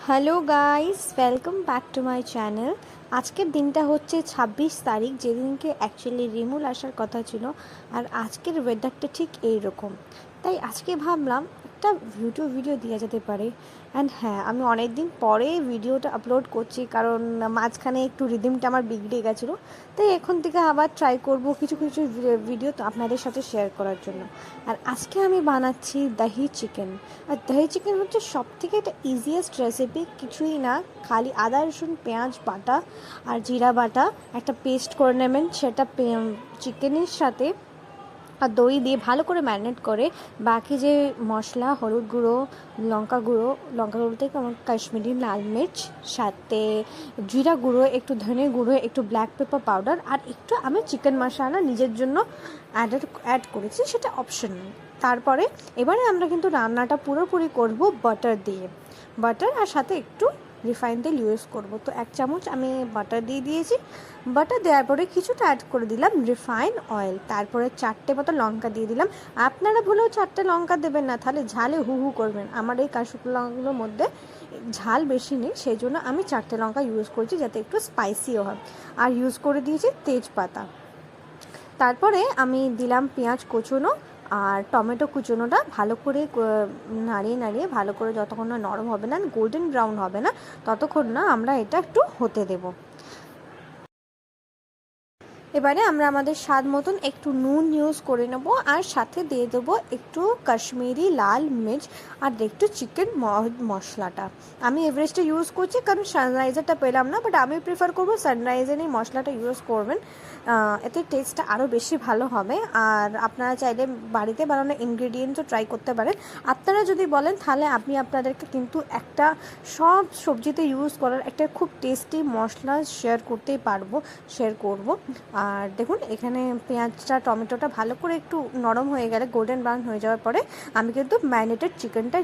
Hello guys, welcome back to my channel. আজকের দিনটা হচ্ছে 26 তারিখ, যেদিনকে অ্যাকচুয়ালি রিমুল আসার কথা ছিল। আর আজকের ওয়েদারটা ঠিক এই রকম, তাই আজকে ভাবলাম একটা ভিডিও দেওয়া যেতে পারে। অ্যান্ড হ্যাঁ, আমি অনেক দিন পরে ভিডিওটা আপলোড করছি, কারণ মাঝখানে একটু রিদিমটা আমার বিগড়ে গেছিলো। তাই এখন থেকে আবার ট্রাই করব কিছু কিছু ভিডিও তো আপনাদের সাথে শেয়ার করার জন্য। আর আজকে আমি বানাচ্ছি দহি চিকেন। আর দহি চিকেন হচ্ছে সব থেকে একটা ইজিয়েস্ট রেসিপি, কিছুই না, খালি আদা রসুন পেঁয়াজ বাটা আর জিরা বাটা একটা পেস্ট করে নেবেন, সেটা চিকেনের সাথে আর দই দিয়ে ভালো করে ম্যারিনেট করে বাকি যে মশলা, হলুদ গুঁড়ো, লঙ্কা গুঁড়ো থেকে আমার কাশ্মীরি লাল মির্চ, সাথে জিরা গুঁড়ো, একটু ধনে গুঁড়ো, একটু ব্ল্যাক পেপার পাউডার আর একটু আমি চিকেন মশলা নিজের জন্য অ্যাড করেছি, সেটা অপশনাল। তারপরে এবারে আমরা কিন্তু রান্নাটা পুরোপুরি করব বাটার আর সাথে একটু রিফাইন তেল ইউজ করব। তো 1 চামচ আমি বাটার দিয়ে দিয়েছি। বাটার দেওয়ার পরে কিছুটা অ্যাড করে দিলাম রিফাইন অয়েল, তারপরে 4টে মতো লঙ্কা দিয়ে দিলাম। আপনারা ভুলেও 4টে লঙ্কা দেবেন না, তাহলে ঝালে হু হু করবেন। আমার এই শুকনো লঙ্কাগুলোর মধ্যে ঝাল বেশি নেই, সেই জন্য আমি 4টে লঙ্কা ইউজ করেছি, যাতে একটু স্পাইসিও হয়। আর ইউজ করে দিয়েছি তেজপাতা। তারপরে আমি দিলাম পেঁয়াজ কুচনো আর টমেটো কুচনোটা ভালো করে নাড়িয়ে ভালো করে, যতক্ষণ না নরম হবে না, গোল্ডেন ব্রাউন হবে না, ততক্ষণ না আমরা এটা একটু হতে দেবো। এবারে আমরা আমাদের স্বাদ মতন একটু নুন ইউজ করে নেব, আর সাথে দিয়ে দেবো একটু কাশ্মীরি লাল মির্চ আর একটু চিকেন মশলাটা। আমি এভারেস্টটা ইউজ করছি, কারণ সানরাইজারটা পেলাম না, বাট আমি প্রিফার করবো সানরাইজার এই মশলাটা ইউজ করবেন, এতে টেস্টটা আরও বেশি ভালো হবে। আর আপনারা চাইলে বাড়িতে বানানো ইনগ্রেডিয়েন্টসও ট্রাই করতে পারেন। আপনারা যদি বলেন তাহলে আমি আপনাদেরকে কিন্তু একটা সব সবজিতে ইউজ করার একটা খুব টেস্টি মশলা শেয়ার করব। আর দেখুন, এখানে পেঁয়াজটা টমেটোটা ভালো করে একটু নরম হয়ে গেলে, গোল্ডেন ব্রাউন হয়ে যাওয়ার পরে আমি কিন্তু ম্যারিনেটেড চিকেনটা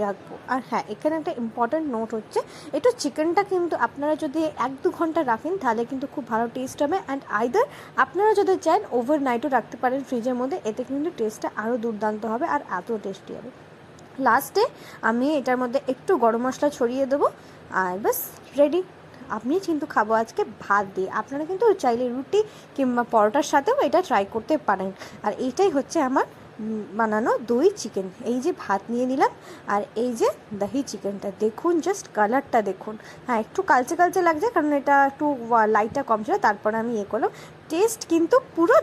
রাখবো। আর হ্যাঁ, এখানে একটা ইম্পর্ট্যান্ট নোট হচ্ছে, একটু চিকেনটা কিন্তু আপনারা যদি 1-2 ঘন্টা রাখেন তাহলে কিন্তু খুব ভালো টেস্ট হবে। অ্যান্ড আইদার আপনারা যদি চান ওভারনাইটও রাখতে পারেন ফ্রিজের মধ্যে, এতে কিন্তু টেস্টটা আরও দুর্দান্ত হবে আর এত টেস্টি হবে। লাস্টে আমি এটার মধ্যে একটু গরম মশলা ছড়িয়ে দেবো, আর ব্যাস রেডি। আমি কিন্তু খাবো আজকে ভাত দিয়ে। আপনারা কিন্তু চাইলে রুটি কিংবা পরোটার সাথেও এটা ট্রাই করতে পারেন। আর এইটাই হচ্ছে আমার বানানো দই চিকেন। এই যে ভাত নিয়ে নিলাম, আর এই যে দহি চিকেনটা দেখুন, জাস্ট কালারটা দেখুন। হ্যাঁ, একটু কালচে লাগছে, কারণ এটা একটু লাইটটা কম ছিল, তারপরে আমি করলাম। টেস্ট কিন্তু পুরো